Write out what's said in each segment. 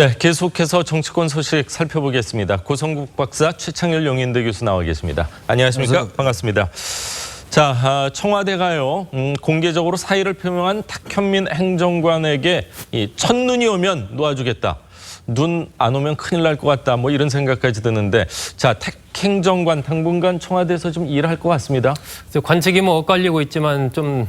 네, 계속해서 정치권 소식 살펴보겠습니다. 고성국 박사, 최창렬 용인대 교수 나와 계십니다. 안녕하십니까? 안녕하세요. 반갑습니다. 자, 청와대가요, 공개적으로 사의를 표명한 탁현민 행정관에게 이 첫눈이 오면 놓아주겠다. 눈 안 오면 큰일 날 것 같다. 뭐 이런 생각까지 드는데, 자, 탁 행정관 당분간 청와대에서 좀 일할 것 같습니다. 관측이 뭐 엇갈리고 있지만 좀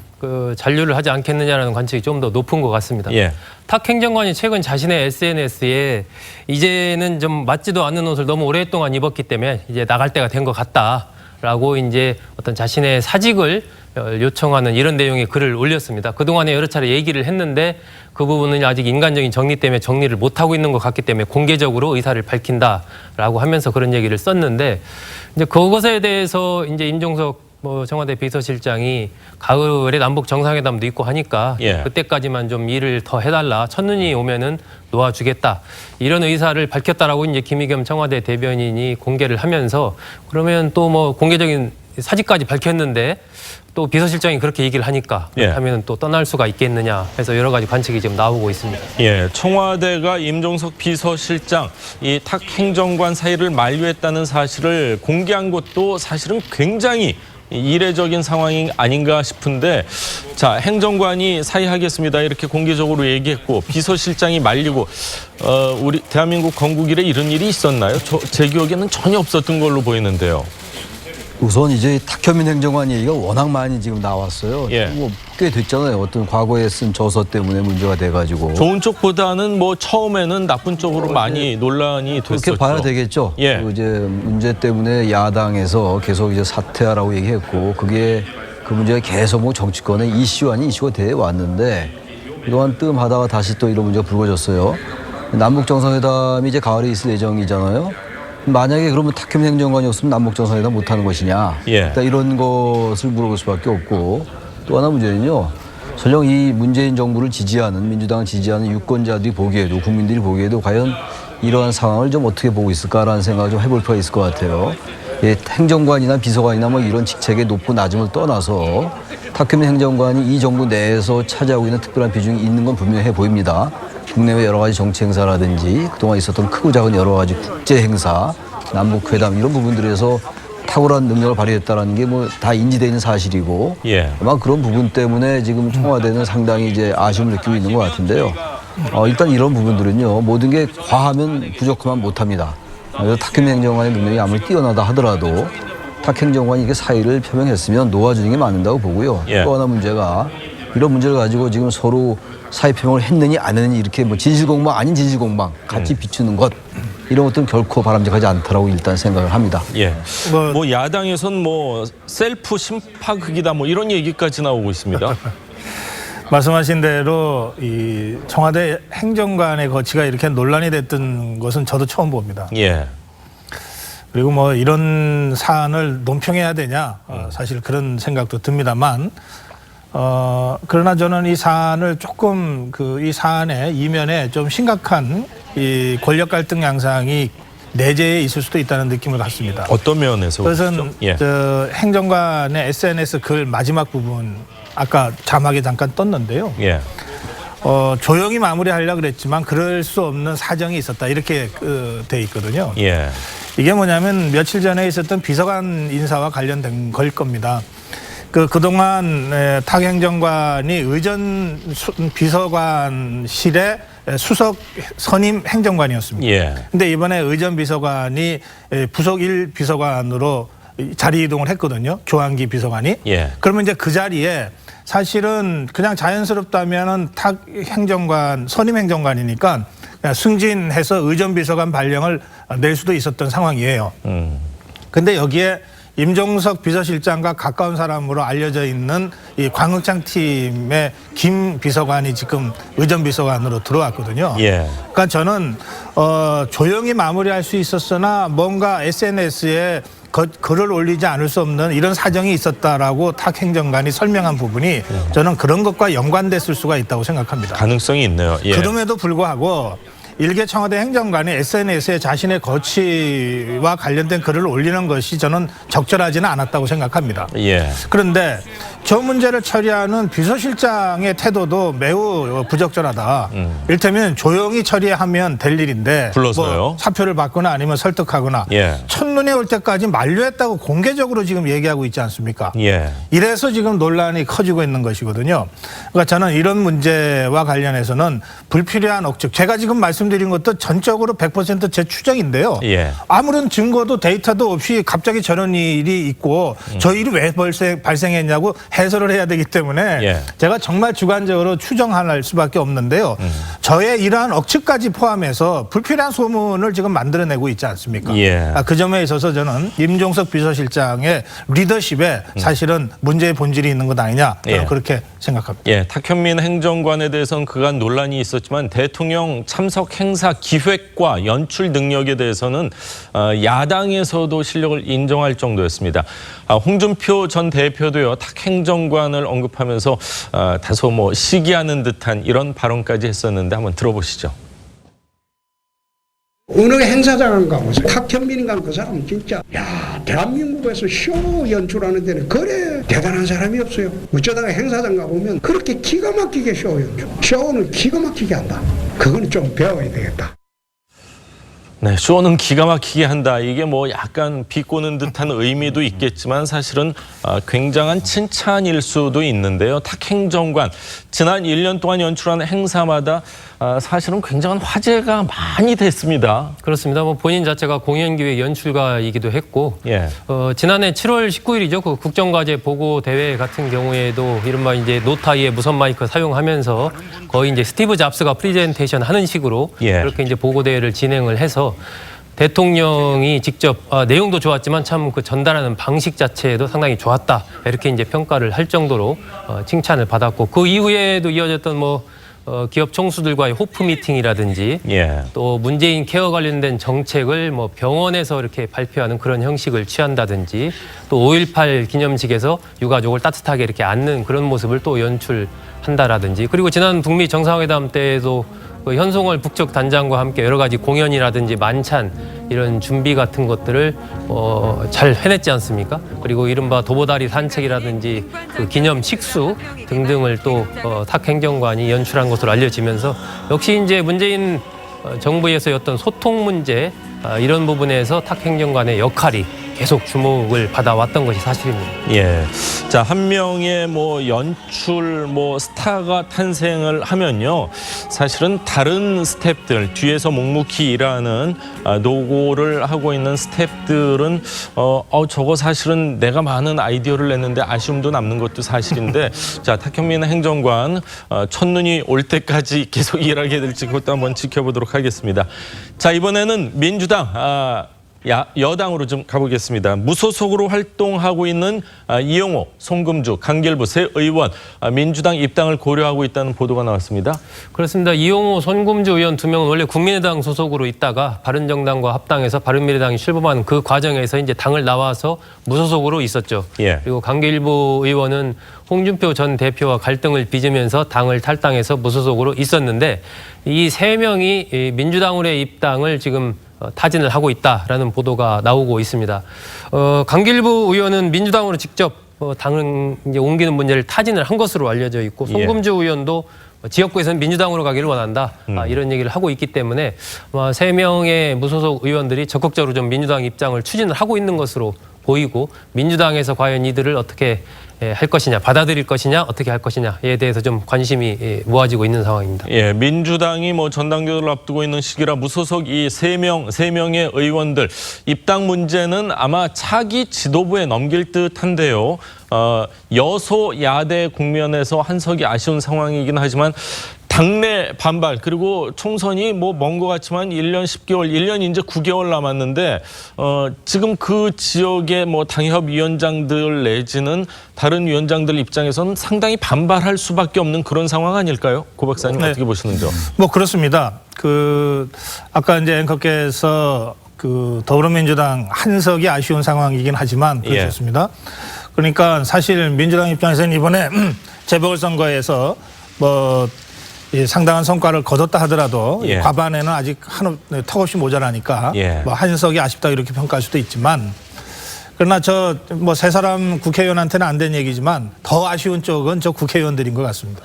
잔류를 하지 않겠느냐라는 관측이 좀 더 높은 것 같습니다. 예. 탁 행정관이 최근 자신의 SNS에 이제는 좀 맞지도 않는 옷을 너무 오랫동안 입었기 때문에 이제 나갈 때가 된 것 같다라고 이제 어떤 자신의 사직을 요청하는 이런 내용의 글을 올렸습니다. 그동안에 여러 차례 얘기를 했는데 그 부분은 아직 인간적인 정리 때문에 정리를 못하고 있는 것 같기 때문에 공개적으로 의사를 밝힌다라고 하면서 그런 얘기를 썼는데 이제 그것에 대해서 이제 임종석 청와대 비서실장이 가을에 남북 정상회담도 있고 하니까 그때까지만 좀 일을 더 해달라. 첫눈이 오면은 놓아주겠다. 이런 의사를 밝혔다라고 이제 김의겸 청와대 대변인이 공개를 하면서 그러면 또 뭐 공개적인 사직까지 밝혔는데 또 비서실장이 그렇게 얘기를 하니까 그렇다면 또 떠날 수가 있겠느냐 해서 여러 가지 관측이 지금 나오고 있습니다. 예, 청와대가 임종석 비서실장 이 탁 행정관 사의를 만류했다는 사실을 공개한 것도 사실은 굉장히 이례적인 상황이 아닌가 싶은데, 자, 행정관이 사의하겠습니다 이렇게 공개적으로 얘기했고 비서실장이 말리고 우리 대한민국 건국 이래 이런 일이 있었나요? 제 기억에는 전혀 없었던 걸로 보이는데요. 우선 이제 탁현민 행정관 얘기가 워낙 많이 지금 나왔어요. 뭐 꽤 됐잖아요. 어떤 과거에 쓴 저서 때문에 문제가 돼가지고. 좋은 쪽보다는 뭐 처음에는 나쁜 쪽으로 많이 논란이 됐었죠. 그렇게 봐야 되겠죠. 그리고 이제 문제 때문에 야당에서 계속 이제 사퇴하라고 얘기했고 그게 그 문제가 계속 뭐 정치권의 이슈 아닌 이슈가 돼 왔는데 그동안 뜸하다가 다시 또 이런 문제가 불거졌어요. 남북 정상회담이 이제 가을에 있을 예정이잖아요. 만약에 그러면 탁현민 행정관이 없으면 남북 정상회담 못하는 것이냐. 일단 이런 것을 물어볼 수밖에 없고 또 하나 문제는요. 설령 이 문재인 정부를 지지하는 민주당을 지지하는 유권자들이 보기에도 국민들이 보기에도 과연 이러한 상황을 좀 어떻게 보고 있을까라는 생각을 좀 해볼 필요가 있을 것 같아요. 행정관이나 비서관이나 뭐 이런 직책의 높고 낮음을 떠나서 탁현민 행정관이 이 정부 내에서 차지하고 있는 특별한 비중이 있는 건 분명해 보입니다. 국내외 여러 가지 정치 행사라든지 그동안 있었던 크고 작은 여러 가지 국제 행사, 남북회담 이런 부분들에서 탁월한 능력을 발휘했다는 게 뭐 다 인지되어 있는 사실이고 아마 그런 부분 때문에 지금 청와대는 상당히 이제 아쉬움을 느끼고 있는 것 같은데요. 일단 이런 부분들은요. 모든 게 과하면 부족하면 못합니다. 그래서 탁현민 행정관의 능력이 아무리 뛰어나다 하더라도 탁 행정관이 이게 사의를 표명했으면 놓아주는 게 맞는다고 보고요. 또 하나 문제가 이런 문제를 가지고 지금 서로 사의 표명을 했느니 안 했느니 이렇게 뭐 진실공방 아닌 진실공방 같이 비추는 것 이런 것들은 결코 바람직하지 않다라고 일단 생각을 합니다. 뭐 야당에선 뭐 셀프 심파극이다 뭐 이런 얘기까지 나오고 있습니다. 말씀하신 대로 이 청와대 행정관의 거취가 이렇게 논란이 됐던 것은 저도 처음 봅니다. 그리고 뭐 이런 사안을 논평해야 되냐 사실 그런 생각도 듭니다만 그러나 저는 이 사안을 조금 이 사안의 이면에 좀 심각한 이 권력 갈등 양상이 내재해 있을 수도 있다는 느낌을 갖습니다. 어떤 면에서 그것은 저 행정관의 SNS 글 마지막 부분 아까 자막에 잠깐 떴는데요. 조용히 마무리하려고 그랬지만 그럴 수 없는 사정이 있었다 이렇게 돼 있거든요. 이게 뭐냐면 며칠 전에 있었던 비서관 인사와 관련된 걸 겁니다. 그동안 탁 행정관이 의전 비서관실의 수석 선임 행정관이었습니다. 근데 이번에 의전 비서관이 부속 1 비서관으로 자리 이동을 했거든요. 조한기 비서관이. 그러면 이제 그 자리에 사실은 그냥 자연스럽다면은 탁 행정관, 선임 행정관이니까 그냥 승진해서 의전 비서관 발령을 낼 수도 있었던 상황이에요. 근데 여기에 임종석 비서실장과 가까운 사람으로 알려져 있는 이 광흥창 팀의 김 비서관이 지금 의전 비서관으로 들어왔거든요. 그러니까 저는 조용히 마무리할 수 있었으나 뭔가 SNS에 글을 올리지 않을 수 없는 이런 사정이 있었다라고 탁 행정관이 설명한 부분이 저는 그런 것과 연관됐을 수가 있다고 생각합니다. 가능성이 있네요. 그럼에도 불구하고 일개 청와대 행정관이 SNS에 자신의 거취와 관련된 글을 올리는 것이 저는 적절하지는 않았다고 생각합니다. 예. 그런데 저 문제를 처리하는 비서실장의 태도도 매우 부적절하다. 이를테면 조용히 처리하면 될 일인데 불러서요? 뭐 사표를 받거나 아니면 설득하거나 예. 첫눈에 올 때까지 만류했다고 공개적으로 지금 얘기하고 있지 않습니까? 예. 이래서 지금 논란이 커지고 있는 것이거든요. 그러니까 저는 이런 문제와 관련해서는 불필요한 억측. 제가 지금 말씀드린 것도 전적으로 100% 제 추정인데요. 예. 아무런 증거도 데이터도 없이 갑자기 저런 일이 있고 저 일이 왜 발생했냐고 해설을 해야 되기 때문에 예. 제가 정말 주관적으로 추정할 수밖에 없는데요. 저의 이러한 억측까지 포함해서 불필요한 소문을 지금 만들어내고 있지 않습니까? 예. 그 점에 있어서 저는 임종석 비서실장의 리더십에 사실은 문제의 본질이 있는 것 아니냐 저는 예. 그렇게 생각합니다. 예, 탁현민 행정관에 대해서는 그간 논란이 있었지만 대통령 참석 행사 기획과 연출 능력에 대해서는 야당에서도 실력을 인정할 정도였습니다. 홍준표 전 대표도요, 탁 행정관을 언급하면서 다소 뭐 시기하는 듯한 이런 발언까지 했었는데 한번 들어보시죠. 어느 행사장 가보세요. 탁현민인가 그 사람은 진짜 대한민국에서 쇼 연출하는 데는 그래 대단한 사람이 없어요. 어쩌다가 행사장 가보면 그렇게 기가 막히게 쇼 연출. 쇼는 기가 막히게 한다. 그건 좀 배워야 되겠다. 네, 쇼는 기가 막히게 한다. 이게 뭐 약간 비꼬는 듯한 의미도 있겠지만 사실은 굉장한 칭찬일 수도 있는데요. 탁 행정관, 지난 1년 동안 연출한 행사마다 사실은 굉장한 화제가 많이 됐습니다. 그렇습니다. 뭐 본인 자체가 공연기획 연출가이기도 했고, 예. 지난해 7월 19일이죠. 그 국정과제 보고 대회 같은 경우에도 이른바 이제 노타이의 무선 마이크 사용하면서 거의 이제 스티브 잡스가 프리젠테이션 하는 식으로 예. 그렇게 이제 보고 대회를 진행을 해서 대통령이 직접 내용도 좋았지만 참 그 전달하는 방식 자체도 상당히 좋았다. 이렇게 이제 평가를 할 정도로 칭찬을 받았고 그 이후에도 이어졌던 뭐 기업 총수들과의 호프 미팅이라든지 예. 또 문재인 케어 관련된 정책을 뭐 병원에서 이렇게 발표하는 그런 형식을 취한다든지 또 5.18 기념식에서 유가족을 따뜻하게 이렇게 안는 그런 모습을 또 연출한다라든지 그리고 지난 북미 정상회담 때에도 그 현송월 북측 단장과 함께 여러 가지 공연이라든지 만찬 이런 준비 같은 것들을 잘 해냈지 않습니까? 그리고 이른바 도보다리 산책이라든지 그 기념 식수 등등을 또 탁 행정관이 연출한 것으로 알려지면서 역시 이제 문재인 정부에서의 어떤 소통 문제 이런 부분에서 탁 행정관의 역할이 계속 주목을 받아왔던 것이 사실입니다. 예. 자, 한 명의 뭐 연출 뭐 스타가 탄생을 하면요. 사실은 다른 스태프들, 뒤에서 묵묵히 일하는 노고를 하고 있는 스태프들은 저거 사실은 내가 많은 아이디어를 냈는데 아쉬움도 남는 것도 사실인데 자, 탁현민 행정관 첫눈이 올 때까지 계속 일하게 될지 그것도 한번 지켜보도록 하겠습니다. 자, 이번에는 민주당 여당으로 좀 가보겠습니다. 무소속으로 활동하고 있는 이용호, 송금주, 강길부 세 의원 민주당 입당을 고려하고 있다는 보도가 나왔습니다. 그렇습니다. 이용호, 손금주 의원 두 명은 원래 국민의당 소속으로 있다가 바른정당과 합당해서 바른미래당이 출범한 그 과정에서 이제 당을 나와서 무소속으로 있었죠. 예. 그리고 강길부 의원은 홍준표 전 대표와 갈등을 빚으면서 당을 탈당해서 무소속으로 있었는데 이 세 명이 민주당으로의 입당을 지금 타진을 하고 있다라는 보도가 나오고 있습니다. 강길부 의원은 민주당으로 직접 당을 이제 옮기는 문제를 타진을 한 것으로 알려져 있고 송금주 의원도 지역구에서는 민주당으로 가기를 원한다 이런 얘기를 하고 있기 때문에 세 명의 무소속 의원들이 적극적으로 좀 민주당 입장을 추진을 하고 있는 것으로 보이고 민주당에서 과연 이들을 어떻게 할 것이냐, 받아들일 것이냐, 어떻게 할 것이냐에 대해서 좀 관심이 모아지고 있는 상황입니다. 예, 민주당이 뭐 전당대회를 앞두고 있는 시기라 무소속 이 세 명의 의원들 입당 문제는 아마 차기 지도부에 넘길 듯한데요. 여소야대 국면에서 한석이 아쉬운 상황이긴 하지만 당내 반발 그리고 총선이 뭐 먼 것 같지만 1년 10개월, 1년 이제 9개월 남았는데 지금 그 지역의 뭐 당협위원장들 내지는 다른 위원장들 입장에서는 상당히 반발할 수밖에 없는 그런 상황 아닐까요? 고 박사님 네. 어떻게 보시는지요? 뭐 그렇습니다. 아까 이제 앵커께서 더불어민주당 한석이 아쉬운 상황이긴 하지만 그렇습니다. 그러니까 사실 민주당 입장에서는 이번에 재보궐선거에서 상당한 성과를 거뒀다 하더라도 과반에는 아직 턱없이 모자라니까 뭐 한석이 아쉽다 이렇게 평가할 수도 있지만 그러나 저 뭐 세 사람 국회의원한테는 안 된 얘기지만 더 아쉬운 쪽은 저 국회의원들인 것 같습니다.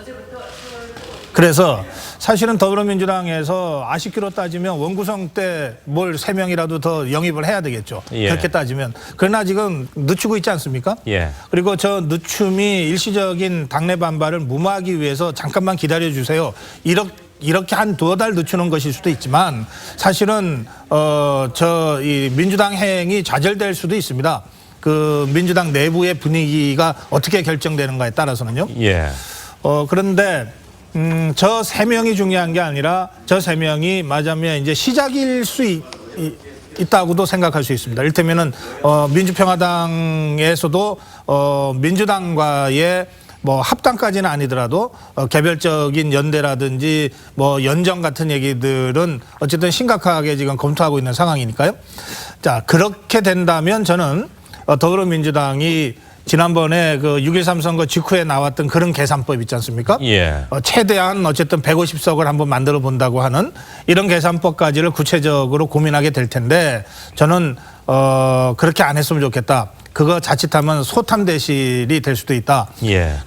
그래서 사실은 더불어민주당에서 아쉽기로 따지면 원구성 때 뭘 3명이라도 더 영입을 해야 되겠죠. 그렇게 따지면. 그러나 지금 늦추고 있지 않습니까? 그리고 저 늦춤이 일시적인 당내 반발을 무마하기 위해서 잠깐만 기다려주세요. 이렇게 한 2달 늦추는 것일 수도 있지만 사실은 이 민주당 행이 좌절될 수도 있습니다. 그 민주당 내부의 분위기가 어떻게 결정되는가에 따라서는요. 그런데 저 3명이 중요한 게 아니라 저 3명이 맞으면 이제 시작일 수 있다고도 생각할 수 있습니다. 이를테면은 민주평화당에서도 민주당과의 뭐 합당까지는 아니더라도 개별적인 연대라든지 뭐 연정 같은 얘기들은 어쨌든 심각하게 지금 검토하고 있는 상황이니까요. 자, 그렇게 된다면 저는 더불어민주당이 지난번에 그 6.13 선거 직후에 나왔던 그런 계산법 있지 않습니까? 최대한 어쨌든 150석을 한번 만들어 본다고 하는 이런 계산법까지를 구체적으로 고민하게 될 텐데 저는 그렇게 안 했으면 좋겠다. 그거 자칫하면 소탐대실이 될 수도 있다.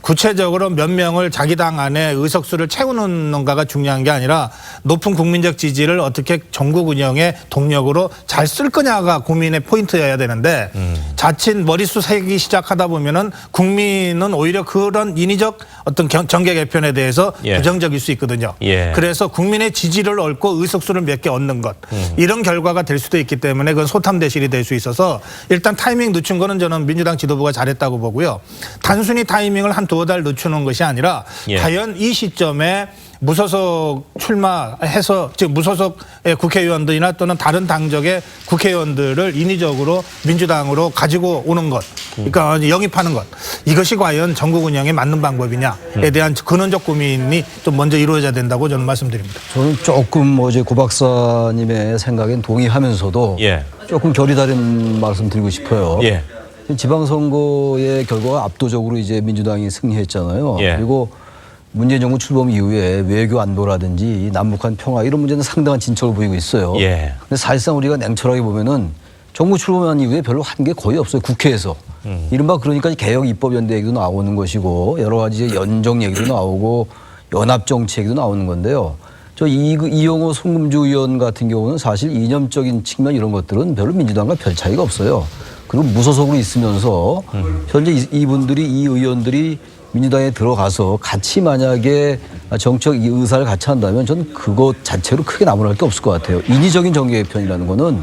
구체적으로 몇 명을 자기 당 안에 의석수를 채우는 건가가 중요한 게 아니라 높은 국민적 지지를 어떻게 전국 운영의 동력으로 잘 쓸 거냐가 고민의 포인트여야 되는데 자칫 머릿수 세기 시작하다 보면은 국민은 오히려 그런 인위적 어떤 정계 개편에 대해서 부정적일 수 있거든요. 그래서 국민의 지지를 얻고 의석수를 몇 개 얻는 것 이런 결과가 될 수도 있기 때문에 그건 소탐대실이 될 수 있어서 일단 타이밍 늦춘 거는 저는 민주당 지도부가 잘했다고 보고요. 단순히 타이밍을 한 2달 늦추는 것이 아니라 과연 이 시점에 무소속 출마해서 즉 무소속의 국회의원들이나 또는 다른 당적의 국회의원들을 인위적으로 민주당으로 가지고 오는 것, 그러니까 영입하는 것 이것이 과연 전국 운영에 맞는 방법이냐에 대한 근원적 고민이 좀 먼저 이루어져야 된다고 저는 말씀드립니다. 저는 조금 어제 고 박사님의 생각엔 동의하면서도 조금 결이 다른 말씀 드리고 싶어요. 지방선거의 결과가 압도적으로 이제 민주당이 승리했잖아요. 그리고 문재인 정부 출범 이후에 외교 안보라든지 남북한 평화 이런 문제는 상당한 진척을 보이고 있어요. 근데 사실상 우리가 냉철하게 보면은 정부 출범한 이후에 별로 한 게 거의 없어요. 국회에서. 이른바 그러니까 개혁 입법연대 얘기도 나오는 것이고 여러 가지 연정 얘기도 나오고 연합정치 얘기도 나오는 건데요. 저 이용호 송금주 의원 같은 경우는 사실 이념적인 측면 이런 것들은 별로 민주당과 별 차이가 없어요. 그리고 무소속으로 있으면서 현재 이 의원들이 민주당에 들어가서 같이 만약에 정책 의사를 같이 한다면 저는 그것 자체로 크게 나무랄 게 없을 것 같아요. 인위적인 정계 개편이라는 거는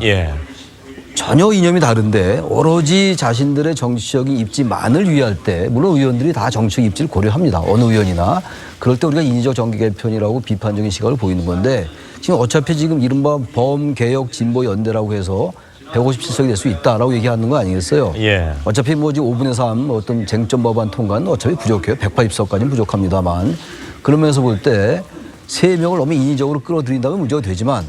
전혀 이념이 다른데 오로지 자신들의 정치적인 입지만을 위할 때 물론 의원들이 다 정치적 입지를 고려합니다. 어느 의원이나. 그럴 때 우리가 인위적 정계 개편이라고 비판적인 시각을 보이는 건데 지금 어차피 지금 이른바 범개혁 진보 연대라고 해서 157석이 될 수 있다라고 얘기하는 거 아니겠어요? 어차피 뭐 지금 5분의 3 어떤 쟁점 법안 통과는 어차피 부족해요. 180석까지는 부족합니다만 그러면서 볼 때 3명을 너무 인위적으로 끌어들인다면 문제가 되지만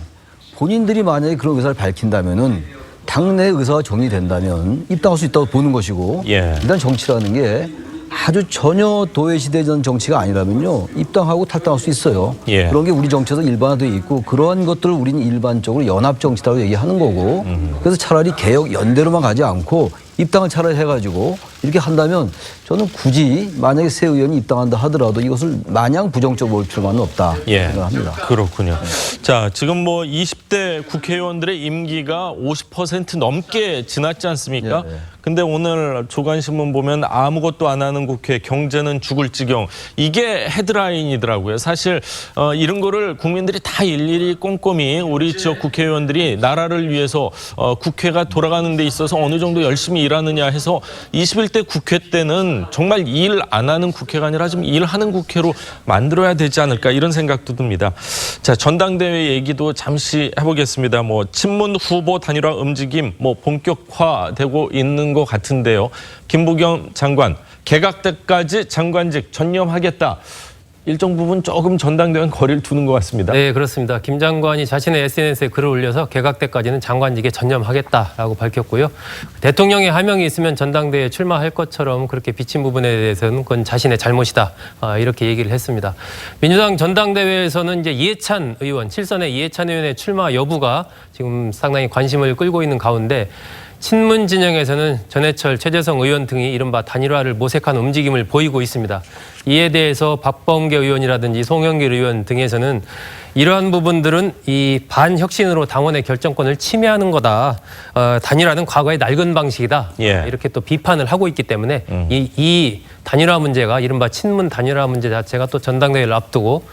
본인들이 만약에 그런 의사를 밝힌다면은 당내 의사가 정리된다면 입당할 수 있다고 보는 것이고 일단 정치라는 게 아주 전혀 도외시대전 정치가 아니라면요 입당하고 탈당할 수 있어요. 그런 게 우리 정치에서 일반화되어 있고 그러한 것들을 우리는 일반적으로 연합정치라고 얘기하는 거고 그래서 차라리 개혁 연대로만 가지 않고 입당을 차라리 해가지고 이렇게 한다면 저는 굳이 만약에 새 의원이 입당한다 하더라도 이것을 마냥 부정적으로 볼 필요는 없다 생각합니다. 그렇군요. 자, 지금 뭐 20대 국회의원들의 임기가 50% 넘게 지났지 않습니까? 근데 오늘 조간신문 보면 아무것도 안 하는 국회, 경제는 죽을 지경. 이게 헤드라인이더라고요. 사실 이런 거를 국민들이 다 일일이 꼼꼼히 우리 지역 국회의원들이 나라를 위해서 국회가 돌아가는 데 있어서 어느 정도 열심히 일하느냐 해서 21대 국회 때는 정말 일 안 하는 국회가 아니라 좀 일하는 국회로 만들어야 되지 않을까 이런 생각도 듭니다. 자, 전당대회 얘기도 잠시 해보겠습니다. 뭐 친문 후보 단일화 움직임 뭐 본격화되고 있는 것 같은데요. 김부겸 장관 개각 때까지 장관직 전념하겠다. 일정 부분 조금 전당대와는 거리를 두는 것 같습니다. 네, 그렇습니다. 김 장관이 자신의 SNS에 글을 올려서 개각 때까지는 장관직에 전념하겠다라고 밝혔고요. 대통령의 하명이 있으면 전당대회에 출마할 것처럼 그렇게 비친 부분에 대해서는 그건 자신의 잘못이다. 이렇게 얘기를 했습니다. 민주당 전당대회에서는 이제 이해찬 의원, 7선의 이해찬 의원의 출마 여부가 지금 상당히 관심을 끌고 있는 가운데 친문 진영에서는 전해철, 최재성 의원 등이 이른바 단일화를 모색하는 움직임을 보이고 있습니다. 이에 대해서 박범계 의원이라든지 송영길 의원 등에서는 이러한 부분들은 이 반혁신으로 당원의 결정권을 침해하는 거다. 단일화는 과거의 낡은 방식이다. 예. 이렇게 또 비판을 하고 있기 때문에 이 단일화 문제가 이른바 친문 단일화 문제 자체가 또 전당대회를 앞두고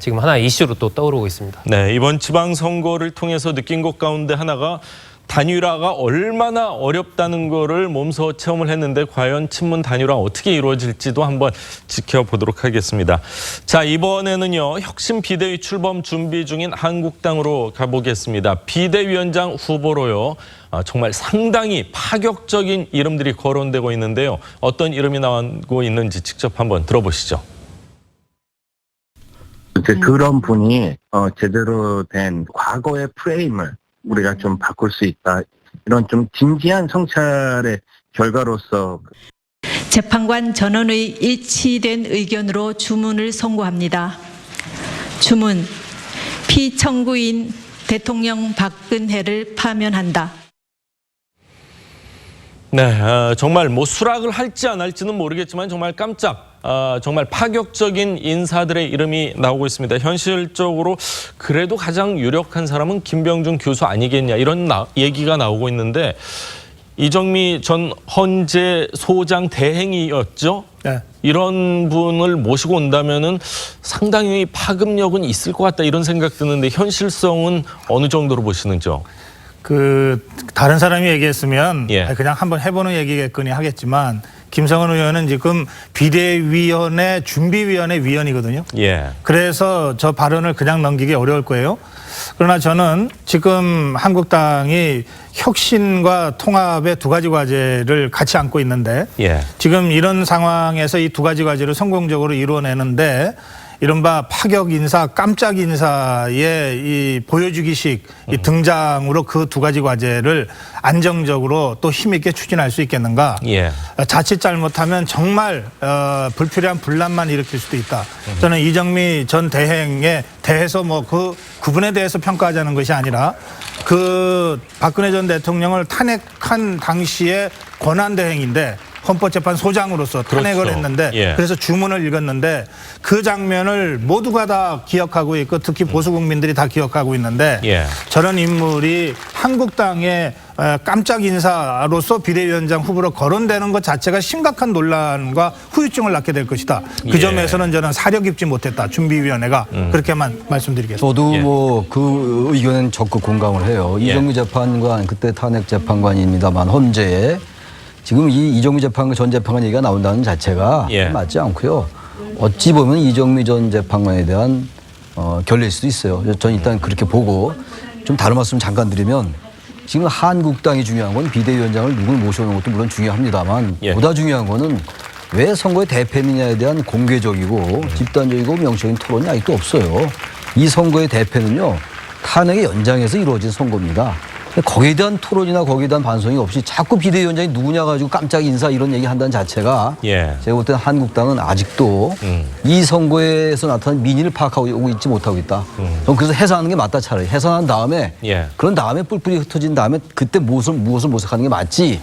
지금 하나의 이슈로 또 떠오르고 있습니다. 네, 이번 지방선거를 통해서 느낀 것 가운데 하나가 단일화가 얼마나 어렵다는 거를 몸소 체험을 했는데 과연 친문 단일화 어떻게 이루어질지도 한번 지켜보도록 하겠습니다. 자, 이번에는요. 혁신 비대위 출범 준비 중인 한국당으로 가보겠습니다. 비대위원장 후보로요. 정말 상당히 파격적인 이름들이 거론되고 있는데요. 어떤 이름이 나오고 있는지 직접 한번 들어보시죠. 그런 분이 제대로 된 과거의 프레임을 우리가 좀 바꿀 수 있다. 이런 좀 진지한 성찰의 결과로서 재판관 전원의 일치된 의견으로 주문을 선고합니다. 주문, 피청구인 대통령 박근혜를 파면한다. 네, 정말 뭐 수락을 할지 안 할지는 모르겠지만 정말 정말 파격적인 인사들의 이름이 나오고 있습니다. 현실적으로 그래도 가장 유력한 사람은 김병준 교수 아니겠냐 이런 얘기가 나오고 있는데 이정미 전 헌재 소장 대행이었죠. 네. 이런 분을 모시고 온다면은 상당히 파급력은 있을 것 같다 이런 생각 드는데 현실성은 어느 정도로 보시는지요? 다른 사람이 얘기했으면 예. 그냥 한번 해보는 얘기겠거니 하겠지만 김성은 의원은 지금 비대위원회 준비위원회 위원이거든요. 예. 그래서 저 발언을 그냥 넘기기 어려울 거예요. 그러나 저는 지금 한국당이 혁신과 통합의 두 가지 과제를 같이 안고 있는데 예. 지금 이런 상황에서 이 두 가지 과제를 성공적으로 이루어내는데 이른바 파격 인사, 깜짝 인사의 이 보여주기식 이 등장으로 그 두 가지 과제를 안정적으로 또 힘있게 추진할 수 있겠는가. 예. 자칫 잘못하면 정말 불필요한 분란만 일으킬 수도 있다. 저는 이정미 전 대행에 대해서 뭐 그분에 대해서 평가하자는 것이 아니라 그 박근혜 전 대통령을 탄핵한 당시에 권한대행인데 헌법재판소장으로서 탄핵을 그렇죠. 했는데 예. 그래서 주문을 읽었는데 그 장면을 모두가 다 기억하고 있고 특히 보수 국민들이 다 기억하고 있는데 예. 저런 인물이 한국당의 깜짝 인사로서 비대위원장 후보로 거론되는 것 자체가 심각한 논란과 후유증을 낳게 될 것이다. 그 예. 점에서는 저는 사려 깊지 못했다. 준비위원회가 그렇게만 말씀드리겠습니다. 저도 예. 뭐 그 의견은 적극 공감을 해요. 예. 이정미 재판관 그때 탄핵 재판관입니다만 헌재에 지금 이 이정미 재판관 전 재판관 얘기가 나온다는 자체가 예. 맞지 않고요. 어찌 보면 이정미 전 재판관에 대한 결례일 수도 있어요. 저는 일단 그렇게 보고 좀 다른 말씀 잠깐 드리면 지금 한국당이 중요한 건 비대위원장을 누굴 모셔오는 것도 물론 중요합니다만 예. 보다 중요한 거는 왜 선거의 대패느냐에 대한 공개적이고 집단적이고 명시적인 토론이 아직도 없어요. 이 선거의 대패는요. 탄핵의 연장에서 이루어진 선거입니다. 거기에 대한 토론이나 거기에 대한 반성이 없이 자꾸 비대위원장이 누구냐 가지고 깜짝 인사 이런 얘기 한다는 자체가 예. 제가 볼 때는 한국당은 아직도 이 선거에서 나타난 민의를 파악하고 있지 못하고 있다. 저는 그래서 해산하는 게 맞다 차라리. 해산한 다음에 예. 그런 다음에 뿔뿔이 흩어진 다음에 그때 무엇을 모색하는 게 맞지.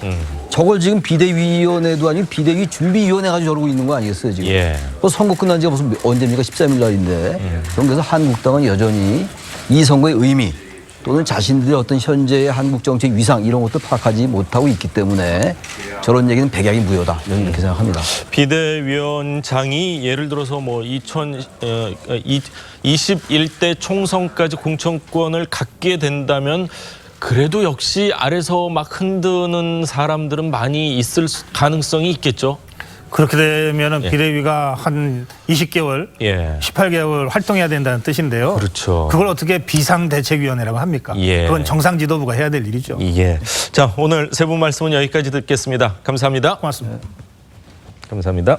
저걸 지금 비대위원회도 아니고 비대위 준비위원회 가지고 저러고 있는 거 아니겠어요 지금. 예. 선거 끝난 지가 무슨 언제입니까? 13일 날인데. 저는 그래서 한국당은 여전히 이 선거의 의미 또는 자신들의 어떤 현재의 한국 정책 위상 이런 것도 파악하지 못하고 있기 때문에 저런 얘기는 백약이 무효다. 저는 이렇게 생각합니다. 비대위원장이 예를 들어서 뭐 2021대 총선까지 공천권을 갖게 된다면 그래도 역시 아래서 막 흔드는 사람들은 많이 있을 가능성이 있겠죠. 그렇게 되면은 예. 비대위가 한 20개월, 예. 18개월 활동해야 된다는 뜻인데요. 그렇죠. 그걸 어떻게 비상대책위원회라고 합니까? 예. 그건 정상지도부가 해야 될 일이죠. 예. 자, 오늘 세 분 말씀은 여기까지 듣겠습니다. 감사합니다. 고맙습니다. 감사합니다.